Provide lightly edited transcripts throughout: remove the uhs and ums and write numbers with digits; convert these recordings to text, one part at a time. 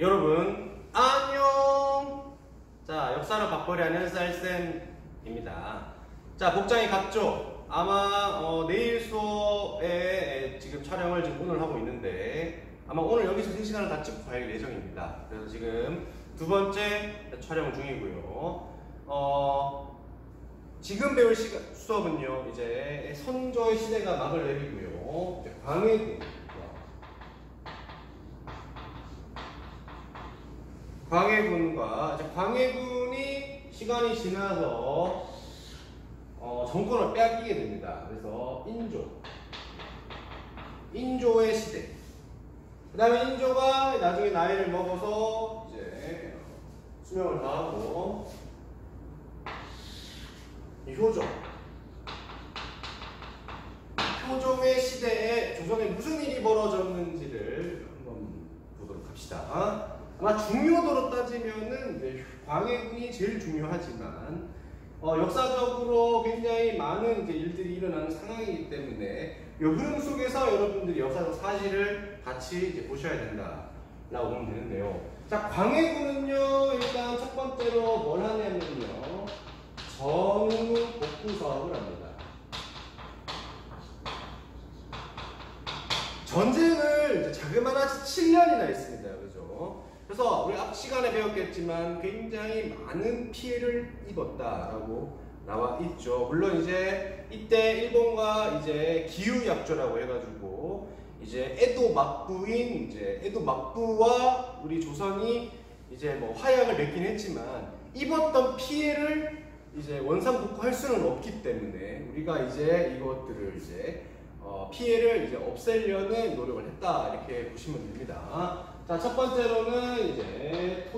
여러분 안녕. 자, 역사를 밥벌이 하는 쌀쌤입니다. 자, 복장이 같죠? 아마 내일 수업에 지금 촬영을 지금 오늘 하고 있는데 아마 오늘 여기서 3시간을 다 찍고 갈 예정입니다. 그래서 지금 두 번째 촬영 중이고요. 지금 배울 수업은요, 이제 선조의 시대가 막을 내리고요. 이제 광해군이 시간이 지나서 정권을 빼앗기게 됩니다. 그래서 인조의 시대. 그 다음에 인조가 나중에 나이를 먹어서 이제 수명을 다하고 효종의 시대에 조선에 무슨 일이 벌어졌는지를 한번 보도록 합시다. 아마 중요도로 따지면은 광해군이 제일 중요하지만 역사적으로 굉장히 많은 이제 일들이 일어나는 상황이기 때문에 이 흐름 속에서 여러분들이 역사적 사실을 같이 이제 보셔야 된다라고 보면 되는데요. 자, 광해군은요, 일단 첫 번째로 뭘 하냐면요, 전후 복구 사업을 합니다. 전쟁을 이제 자그마치 7년이나 했습니다. 그죠? 그래서 우리 앞 시간에 배웠겠지만 굉장히 많은 피해를 입었다라고 나와 있죠. 물론 이제 이때 일본과 이제 기후약조라고 해가지고 이제 에도 막부와 우리 조선이 이제 뭐 화약을 맺긴 했지만 입었던 피해를 이제 원상복구할 수는 없기 때문에 우리가 이제 이것들을 이제 피해를 이제 없애려는 노력을 했다, 이렇게 보시면 됩니다. 자, 첫 번째로는 이제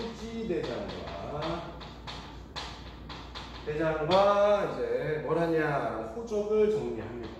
대장과 이제 뭘 하냐, 호족을 정리합니다.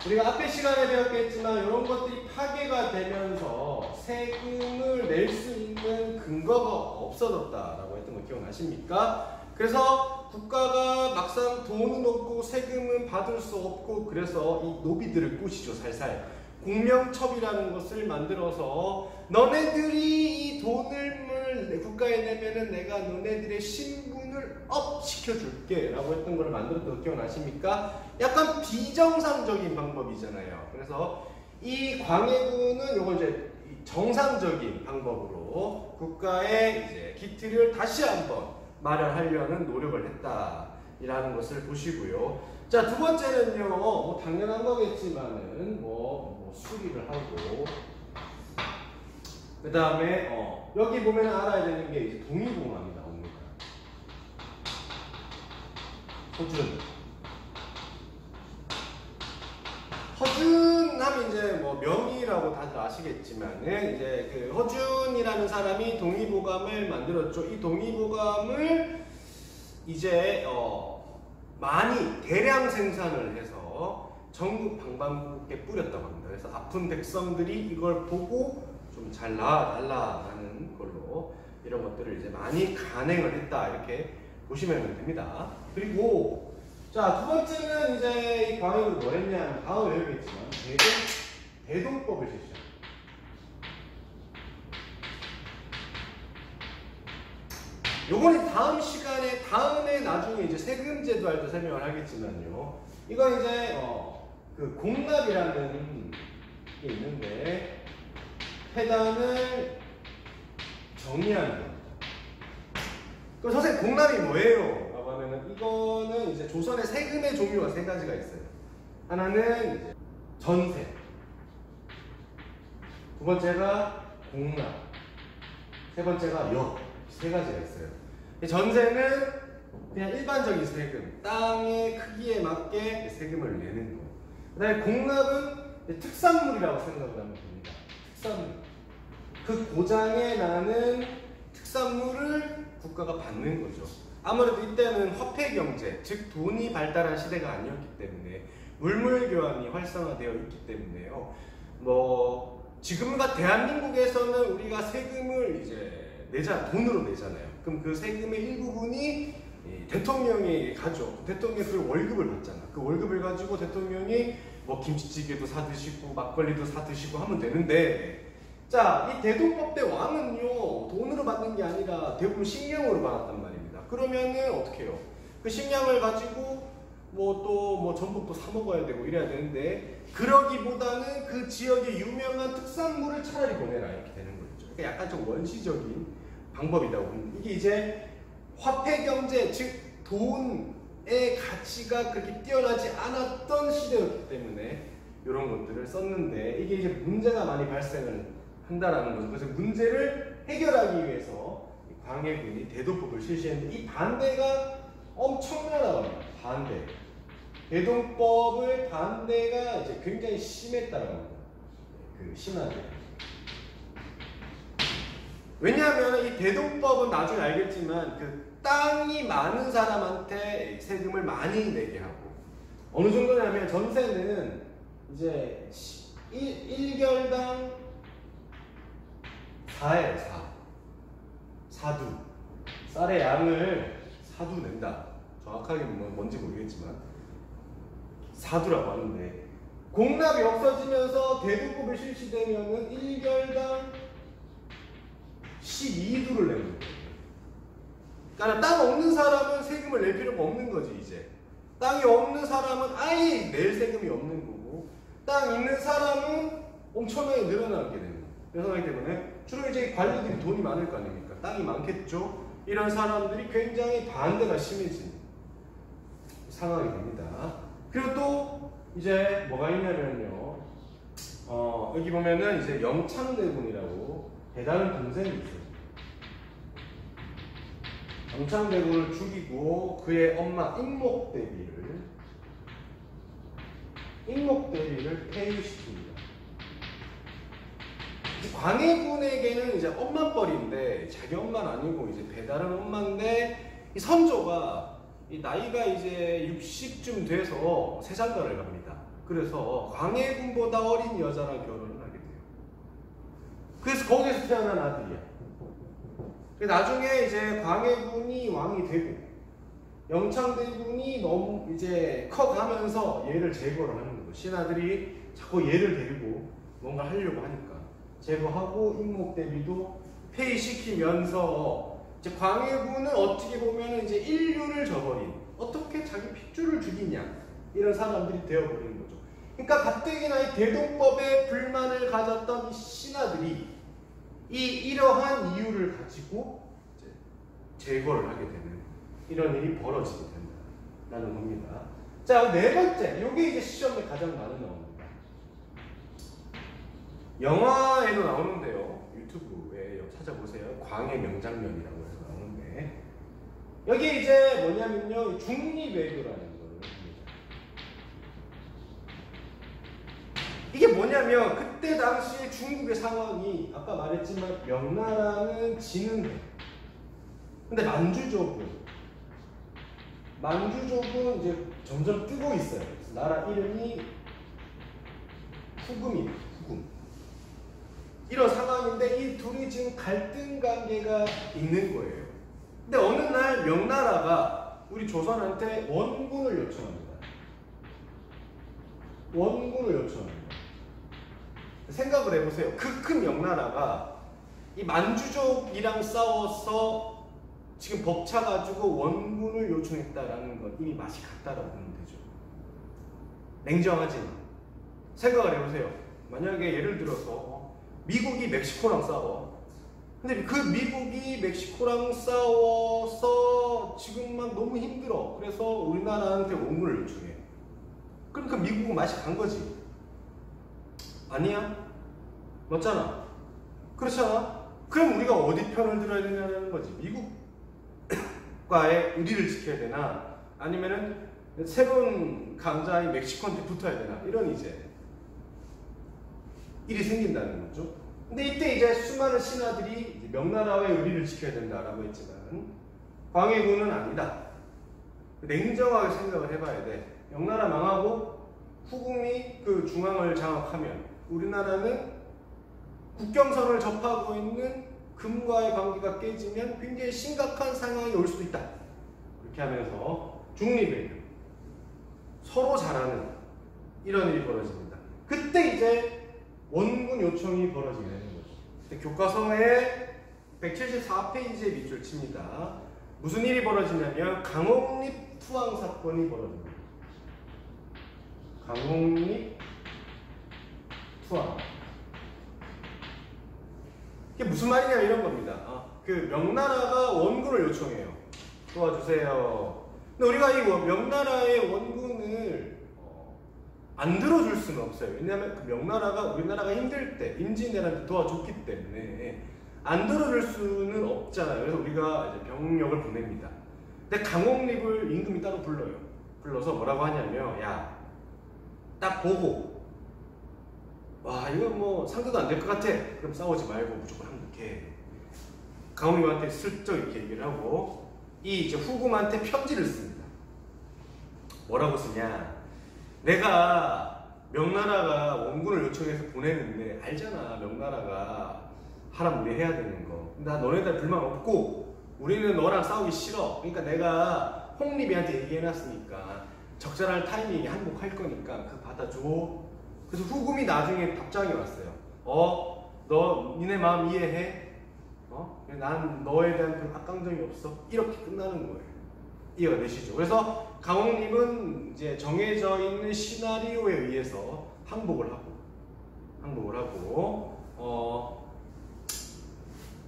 우리가 앞에 시간에 배웠겠지만 이런 것들이 파괴가 되면서 세금을 낼 수 있는 근거가 없어졌다라고 했던 거 기억나십니까? 그래서 국가가 막상 돈은 없고 세금은 받을 수 없고, 그래서 이 노비들을 꼬시죠. 살살 공명첩이라는 것을 만들어서 너네들이 이 돈을 국가에 내면은 내가 너네들의 신분을 업 시켜줄게 라고 했던 걸 만들었던 거 기억나십니까? 약간 비정상적인 방법이잖아요. 그래서 이 광해군은 요걸 이제 정상적인 방법으로 국가의 이제 기틀을 다시 한번 마련하려는 노력을 했다라는 것을 보시고요. 자, 두 번째는요, 뭐 당연한 거겠지만은 수리를 하고, 그 다음에 여기 보면 알아야 되는 게 이제 동의보감이 나옵니다. 허준하면 이제 뭐 명의라고 다들 아시겠지만은 이제 그 허준이라는 사람이 동의보감을 만들었죠. 이 동의보감을 이제 많이 대량 생산을 해서 전국 방방곡곡에 뿌렸다고 합니다. 그래서 아픈 백성들이 이걸 보고 좀 잘 나아달라는 걸로 이런 것들을 이제 많이 간행을 했다, 이렇게 보시면 됩니다. 그리고 자, 두 번째는 이제 이 광해군이 뭘 했냐, 다음에 배우겠지만 대동법을 제시합니다. 요거는 다음 시간에, 다음에 나중에 이제 세금제도 할 때 설명을 하겠지만요. 이건 이제 그 공납이라는 게 있는데 폐단을 정리하는 겁니다. 그럼 선생님, 공납이 뭐예요? 라고 하면은 이거는 이제 조선의 세금의 종류가 세 가지가 있어요. 하나는 이제 전세, 두 번째가 공납, 세 번째가 역, 세 가지가 있어요. 전세는 그냥 일반적인 세금, 땅의 크기에 맞게 세금을 내는 거. 그 다음에 공납은 특산물이라고 생각을 하면 됩니다. 특산물. 그 고장에 나는 특산물을 국가가 받는 거죠. 아무래도 이때는 화폐 경제, 즉 돈이 발달한 시대가 아니었기 때문에 물물교환이 활성화되어 있기 때문에요. 지금과 대한민국에서는 우리가 세금을 이제 돈으로 내잖아요. 그럼 그 세금의 일부분이 대통령이 가죠. 대통령이 그 월급을 받잖아. 그 월급을 가지고 대통령이 뭐 김치찌개도 사 드시고 막걸리도 사 드시고 하면 되는데, 자, 이 대동법 때 왕은요, 돈으로 받는 게 아니라 대부분 식량으로 받았단 말입니다. 그러면은 어떻게 해요? 그 식량을 가지고 뭐 전복도 사 먹어야 되고 이래야 되는데, 그러기보다는 그 지역의 유명한 특산물을 차라리 보내라 이렇게 되는 거죠. 그러니까 약간 좀 원시적인 방법이라고 봅니다. 이게 이제 화폐 경제, 즉 돈의 가치가 그렇게 뛰어나지 않았던 시대였기 때문에 이런 것들을 썼는데, 이게 이제 문제가 많이 발생을 한다라는 거죠. 그래서 문제를 해결하기 위해서 광해군이 대도법을 실시했는데, 이 반대가 엄청나다고 합니다. 반대. 대동법의 반대가 이제 굉장히 심했다고 합니다. 그 신하들. 왜냐하면 이 대동법은 나중에 알겠지만 그 땅이 많은 사람한테 세금을 많이 내게 하고, 어느 정도냐면 전세는 이제 1결당 4예요. 4두. 쌀의 양을 4두 낸다. 정확하게 뭔지 모르겠지만 4두라고 하는데, 공납이 없어지면서 대도법이 실시되면은 1결당 12두를 내는 거예요. 그러니까 땅 없는 사람은 세금을 낼 필요가 없는 거지. 이제 땅이 없는 사람은 아예 낼 세금이 없는 거고, 땅 있는 사람은 엄청나게 늘어나게 되는 거예요. 그렇기 때문에 주로 이제 관리들이 돈이 많을 거 아닙니까? 땅이 많겠죠. 이런 사람들이 굉장히 반대가 심해진 상황이 됩니다. 그리고 또 이제 뭐가 있냐면요, 여기 보면은 이제 영창대군이라고 배다른 동생이 있어요. 영창대군을 죽이고 그의 엄마 인목대비를 폐위시킵니다. 광해군에게는 이제 엄마뻘인데, 자기 엄마는 아니고 이제 배다른 엄마인데, 이 선조가 이 나이가 이제 60쯤 돼서 세상가를 갑니다. 그래서 광해군보다 어린 여자랑 결혼을 하게 돼요. 그래서 거기서 태어난 아들이야. 나중에 이제 광해군이 왕이 되고 영창대군이 너무 이제 커가면서 얘를 제거를 하는 거죠. 신하들이 자꾸 얘를 데리고 뭔가 하려고 하니까 제거하고 인목대비도 폐위시키면서, 이제 광해군은 어떻게 보면 이제 인류를 저버린, 어떻게 자기 핏줄을 죽이냐, 이런 사람들이 되어버리는 거죠. 그러니까 가뜩이나 이 대동법에 불만을 가졌던 이 신하들이 이러한 이유를 가지고 이제 제거를 하게 되는 이런 일이 벌어지게 된다는 겁니다. 자, 네 번째, 이게 이제 시험에 가장 많이 나옵니다. 영화에도 나오는데요. 유튜브에 찾아보세요. 광해 명장면이라고 해서 나오는데, 여기 이제 뭐냐면요, 중립외교라는 걸 합니다. 이게 뭐냐면 그때 당시에 중국의 상황이 아까 말했지만 명나라는 지는 해. 근데 만주족은 이제 점점 뜨고 있어요. 그래서 나라 이름이 후금입니다. 후금. 이런 상황인데 이 둘이 지금 갈등 관계가 있는 거예요. 근데 어느 날 명나라가 우리 조선한테 원군을 요청합니다. 생각을 해보세요. 그 큰 명나라가 이 만주족이랑 싸워서 지금 벅차가지고 원군을 요청했다라는 건 이미 맛이 갔다라고 보면 되죠. 냉정하지만 생각을 해보세요. 만약에 예를 들어서 미국이 멕시코랑 싸워. 근데 그 미국이 멕시코랑 싸워서 지금 막 너무 힘들어. 그래서 우리나라한테 원군을 요청해. 그러니까 미국은 맛이 간 거지. 아니야? 맞잖아. 그렇잖아. 그럼 우리가 어디 편을 들어야 되냐는 거지. 미국과의 의리를 지켜야 되나, 아니면은 새로운 강자인 멕시코한테 붙어야 되나, 이런 이제 일이 생긴다는 거죠. 근데 이때 이제 수많은 신하들이 명나라의 의리를 지켜야 된다라고 했지만 광해군은 아니다. 냉정하게 생각을 해봐야 돼. 명나라 망하고 후금이 그 중앙을 장악하면 우리나라는 국경선을 접하고 있는 금과의 관계가 깨지면 굉장히 심각한 상황이 올 수도 있다. 이렇게 하면서 중립외교, 서로 잘하는 이런 일이 벌어집니다. 그때 이제 원군 요청이 벌어지게 되는 거죠. 교과서에 174페이지에 밑줄 칩니다. 무슨 일이 벌어지냐면 강옥립 투항 사건이 벌어집니다. 강옥립 투항. 이게 무슨 말이냐 이런 겁니다. 그 명나라가 원군을 요청해요. 도와주세요. 근데 우리가 이 명나라의 원군을 안 들어줄 수는 없어요. 왜냐하면 그 명나라가 우리나라가 힘들 때 임진왜란때 도와줬기 때문에 안 들어줄 수는 없잖아요. 그래서 우리가 이제 병력을 보냅니다. 근데 강옥립을 임금이 따로 불러요. 불러서 뭐라고 하냐면, 야, 딱 보고, 와, 이거 뭐 상대도 안 될 것 같아. 그럼 싸우지 말고 무조건 항복해. 강옥립한테 슬쩍 이렇게 얘기를 하고, 이 이제 후금한테 편지를 씁니다. 뭐라고 쓰냐? 내가 명나라가 원군을 요청해서 보내는데 알잖아. 명나라가 하란 무리 해야 되는 거. 나 너네들 불만 없고 우리는 너랑 싸우기 싫어. 그러니까 내가 홍립이한테 얘기해놨으니까 적절한 타이밍에 항복할 거니까 그거 받아줘. 그래서 후금이 나중에 답장이 왔어요. 너 니네 마음 이해해? 난 너에 대한 그 악감정이 없어. 이렇게 끝나는 거예요. 이해가 되시죠? 그래서 강옥립은 이제 정해져 있는 시나리오에 의해서 항복을 하고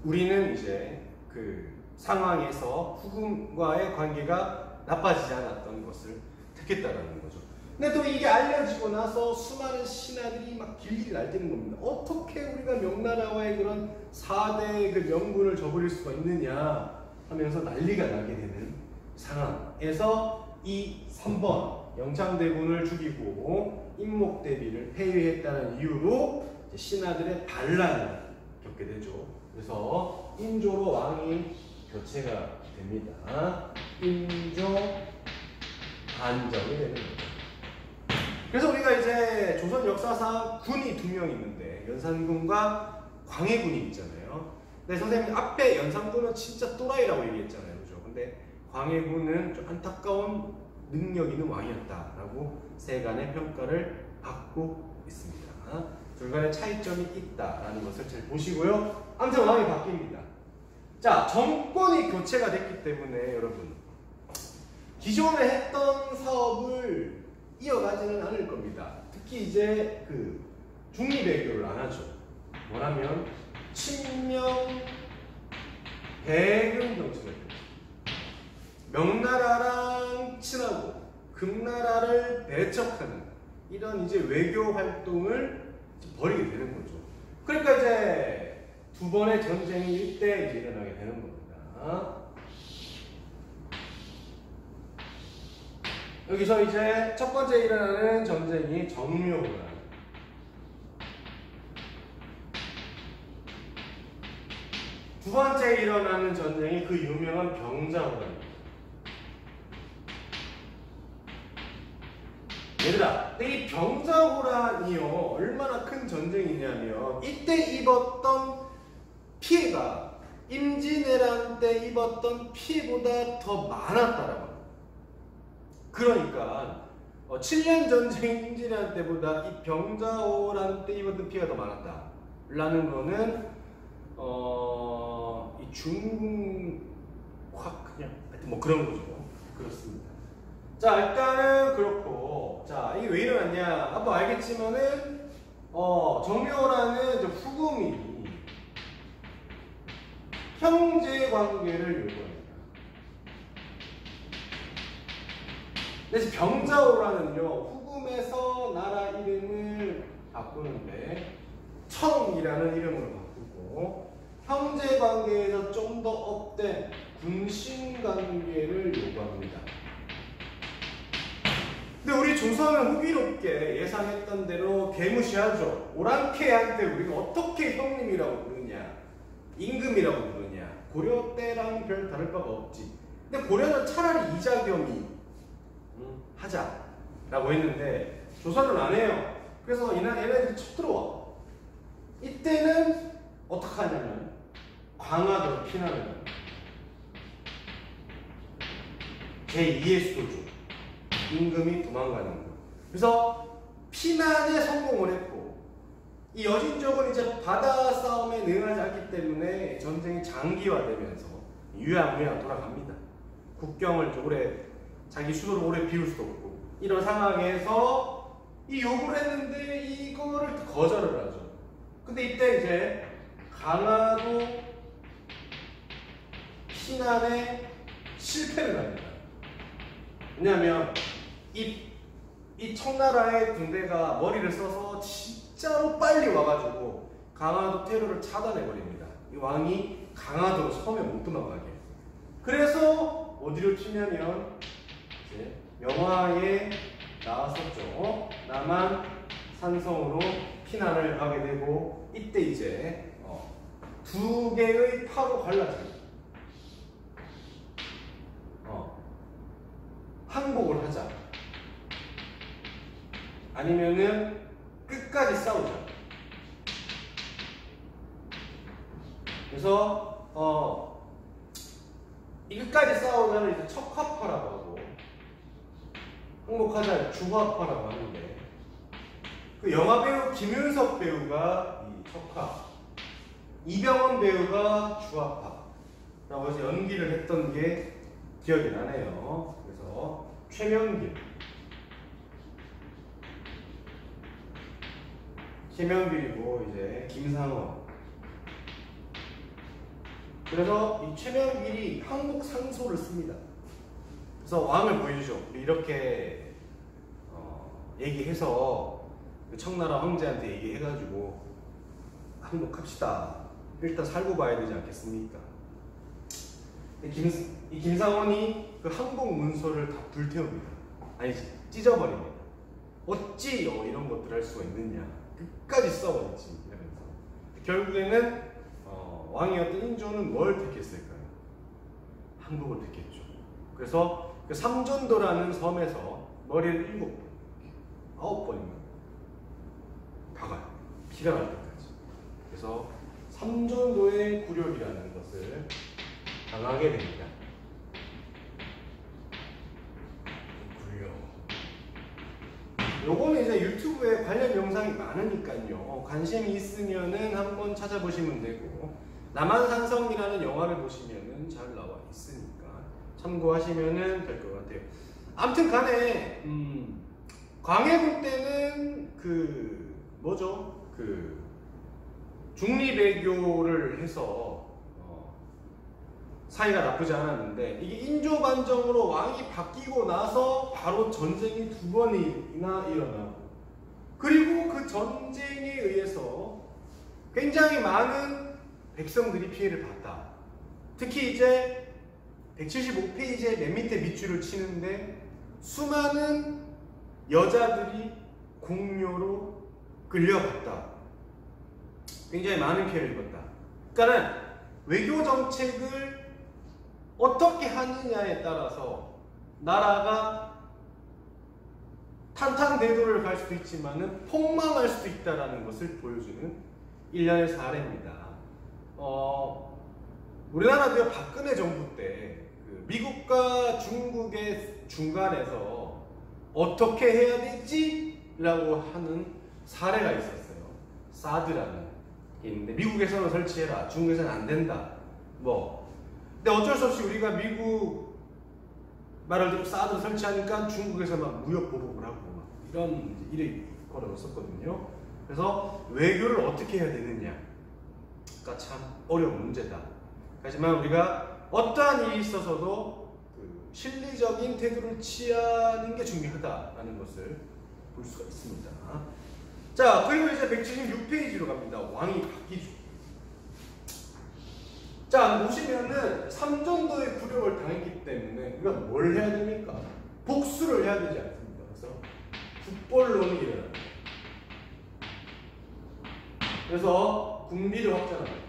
우리는 이제 그 상황에서 후금과의 관계가 나빠지지 않았던 것을 택했다라는 거죠. 근데 또 이게 알려지고 나서 수많은 신하들이 막 길길이 날뛰는 겁니다. 어떻게 우리가 명나라와의 그런 4대 그 명분을 저버릴 수가 있느냐 하면서 난리가 나게 되는 상황에서 이 3번 영창대군을 죽이고 임목대비를 폐위했다는 이유로 신하들의 반란을 겪게 되죠. 그래서 인조로 왕이 교체가 됩니다. 인조 반정이 되는 거죠. 그래서 우리가 이제 조선 역사상 군이 2명 있는데 연산군과 광해군이 있잖아요. 근데 선생님 앞에 연산군은 진짜 또라이라고 얘기했잖아요. 그죠? 근데 광해군은 좀 안타까운 능력 있는 왕이었다라고 세간의 평가를 받고 있습니다. 둘 간의 차이점이 있다라는 것을 잘 보시고요. 아무튼 왕이 바뀝니다. 자, 정권이 교체가 됐기 때문에 여러분 기존에 했던 사업을 이어가지는 않을 겁니다. 특히 이제 그 중립외교를 안 하죠. 뭐라면 친명 배금 정책을 해요. 명나라랑 친하고 금나라를 배척하는 이런 이제 외교 활동을 벌이게 되는 거죠. 그러니까 이제 2번의 전쟁이 이때 이제 일어나게 되는 겁니다. 여기서 이제 첫 번째 일어나는 전쟁이 정묘호란. 두 번째 일어나는 전쟁이 그 유명한 병자호란입니다. 얘들아, 이 병자호란이요 얼마나 큰 전쟁이냐면 이때 입었던 피해가 임진왜란 때 입었던 피해보다 더 많았다라고 합니다. 그러니까 7년 전쟁 임진왜란 때보다 이 병자호란 때 입었던 피해가 더 많았다라는 거는 이 중국 그냥 하여튼 뭐 그런 거죠. 그렇습니다. 자, 일단은 그렇고, 자, 이게 왜 일어났냐? 한번 알겠지만은, 정묘호란은 이제 후금이 형제 관계를 요구합니다. 근데 병자호란은요, 후금에서 나라 이름을 바꾸는데, 청이라는 이름으로 바꾸고, 형제 관계에서 좀 더 업된 군신 관계를 요구합니다. 근데 우리 조선은 호기롭게 예상했던 대로 개무시하죠. 오랑캐한테 우리가 어떻게 형님이라고 부르냐, 임금이라고 부르냐. 고려 때랑 별 다를 바가 없지. 근데 고려는 차라리 이자겸이 하자라고 했는데 조선은 안 해요. 그래서 얘네들이 쳐들어와. 이때는 어떻게 하냐면 광화도로 피난을 합니다. 제2의 수도죠. 임금이 도망가는 거. 그래서 피난에 성공을 했고 이 여진족은 이제 바다 싸움에 능하지 않기 때문에 전쟁이 장기화되면서 유야무야 돌아갑니다. 국경을 오래 자기 수도를 오래 비울 수도 없고 이런 상황에서 이 요구를 했는데 이거를 거절을 하죠. 근데 이때 이제 강화도 피난에 실패를 합니다. 왜냐하면 이 청나라의 군대가 머리를 써서 진짜로 빨리 와가지고 강화도 테러를 차단해버립니다. 이 왕이 강화도로 섬에 못 도망가게. 그래서 어디로 튀냐면 이제 명화에 나왔었죠. 남한 산성으로 피난을 가게 되고 이때 이제 두 개의 파로 갈라집니다. 항복을 하자. 아니면은 끝까지 싸우자. 그래서 이 끝까지 싸우자를 이제 척화파라고 하고 항복하자 주화파라고 하는데 그 영화 배우 김윤석 배우가 이 척화, 이병헌 배우가 주화파라고 해서 연기를 했던 게 기억이 나네요. 그래서 최명길이고 이제 김상원. 그래서 이 최명길이 항복 상소를 씁니다. 그래서 왕을 보여주죠. 우리 이렇게 얘기해서 청나라 황제한테 얘기해가지고 항복합시다. 일단 살고 봐야 되지 않겠습니까? 이 김상원이 그 항복 문서를 다 불태웁니다. 아니지, 찢어버립니다. 어찌 이런 것들 할 수가 있느냐. 끝까지 써버렸지. 이러면서 결국에는 왕이었던 인조는 뭘 택했을까요? 항복을 택했죠. 그래서 그 삼전도라는 섬에서 머리를 7번, 9번인가 박아요. 피가 날 때까지. 그래서 삼전도의 굴욕이라는 것을 당하게 됩니다. 요거는 이제 유튜브에 관련 영상이 많으니까요. 관심이 있으면은 한번 찾아보시면 되고 남한산성이라는 영화를 보시면은 잘 나와 있으니까 참고하시면은 될 것 같아요. 아무튼 간에 광해군 때는 그 뭐죠? 그 중리배교를 해서 사이가 나쁘지 않았는데 이게 인조반정으로 왕이 바뀌고 나서 바로 전쟁이 2번이나 일어나고 그리고 그 전쟁에 의해서 굉장히 많은 백성들이 피해를 봤다. 특히 이제 175페이지의 맨 밑에 밑줄을 치는데 수많은 여자들이 공료로 끌려갔다. 굉장히 많은 피해를 입었다. 그러니까는 외교 정책을 어떻게 하느냐에 따라서 나라가 탄탄대도를 갈 수도 있지만은 폭망할 수도 있다는 것을 보여주는 일련의 사례입니다. 우리나라도요, 박근혜 정부 때 그 미국과 중국의 중간에서 어떻게 해야 되지? 라고 하는 사례가 있었어요. 사드라는 게 있는데 미국에서는 설치해라, 중국에서는 안 된다. 근데 어쩔 수 없이 우리가 미국 말을 듣고 사드 설치하니까 중국에서 막 무역 보복을 하고 막 이런 일이 벌어졌었거든요. 그래서 외교를 어떻게 해야 되느냐가 참 어려운 문제다. 하지만 우리가 어떠한 일이 있어서도 그 실리적인 태도를 취하는 게 중요하다라는 것을 볼 수가 있습니다. 자, 그리고 이제 176페이지로 갑니다. 왕이 바뀌죠. 자, 보시면은 삼전도의 굴욕을 당했기 때문에 우리가 뭘 해야 됩니까? 복수를 해야 되지 않습니까? 그래서 국벌론이 일어납니다. 그래서 군비를 확장합니다.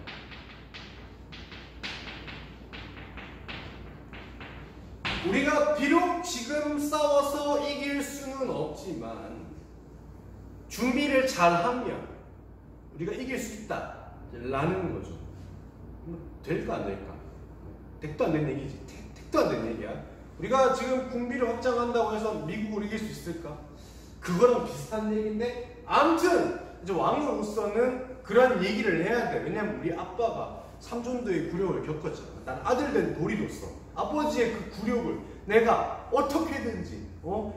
우리가 비록 지금 싸워서 이길 수는 없지만 준비를 잘하면 우리가 이길 수 있다 라는 거죠. 될까 안 될까? 택도 안 된 얘기지. 택도 안 된 얘기야. 우리가 지금 군비를 확장한다고 해서 미국을 이길 수 있을까? 그거랑 비슷한 얘기인데 아무튼 이제 왕으로서는 그런 얘기를 해야 돼. 왜냐면 우리 아빠가 삼존도의 굴욕을 겪었잖아. 난 아들 된 도리로서 아버지의 그 굴욕을 내가 어떻게든지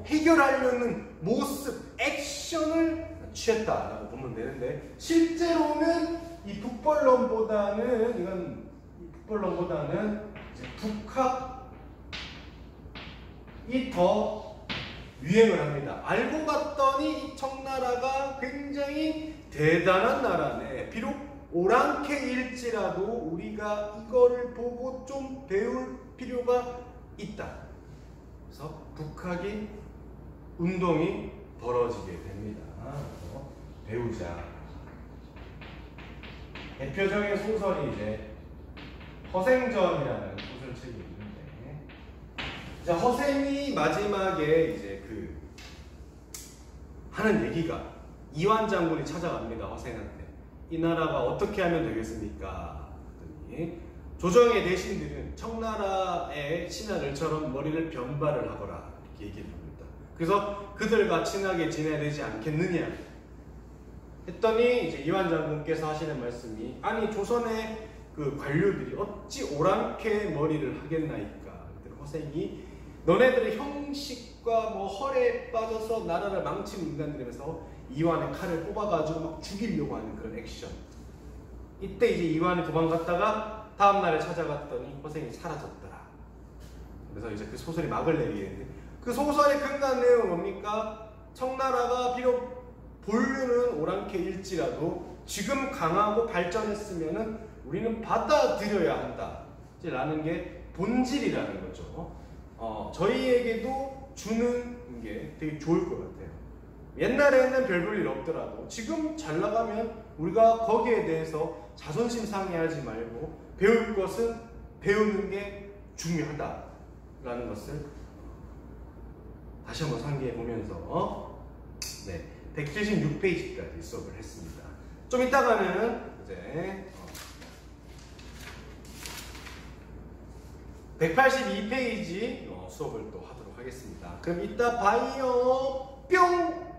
해결하려는 모습, 액션을 취했다라고 보면 되는데, 실제로는 이 북벌론보다는 북학이 더 유행을 합니다. 알고 봤더니 이 청나라가 굉장히 대단한 나라네. 비록 오랑캐일지라도 우리가 이거를 보고 좀 배울 필요가 있다. 그래서 북학이 운동이 벌어지게 됩니다. 배우자. 대표적인 소설이 이제 허생전이라는 소설책이 있는데, 자, 허생이 마지막에 이제 하는 얘기가, 이완 장군이 찾아갑니다. 허생한테. 이 나라가 어떻게 하면 되겠습니까? 그랬더니 조정의 대신들은 청나라의 신하들처럼 머리를 변발을 하거라 이렇게 얘기를 합니다. 그래서 그들과 친하게 지내야 되지 않겠느냐 했더니 이제 이완 장군께서 하시는 말씀이, 아니 조선의 그 관료들이 어찌 오랑캐 머리를 하겠나이까. 허생이 너네들의 형식과 뭐 헐에 빠져서 나라를 망치는 인간들이면서 이완의 칼을 뽑아가지고 막 죽이려고 하는 그런 액션. 이때 이제 이완이 도망갔다가 다음날에 찾아갔더니 허생이 사라졌더라. 그래서 이제 그 소설이 막을 내리게 되는데, 그 소설의 근간 내용은 뭡니까? 청나라가 비록 본류는 오랑캐일지라도 지금 강하고 발전했으면은 우리는 받아들여야 한다 라는 게 본질이라는 거죠. 저희에게도 주는 게 되게 좋을 것 같아요. 옛날에는 별 볼 일 없더라도 지금 잘 나가면 우리가 거기에 대해서 자존심 상해하지 말고 배울 것은 배우는 게 중요하다라는 것을 다시 한번 상기해 보면서 176페이지까지 수업을 했습니다. 좀 이따가는 이제 182페이지 수업을 또 하도록 하겠습니다. 그럼 이따 봐요. 뿅!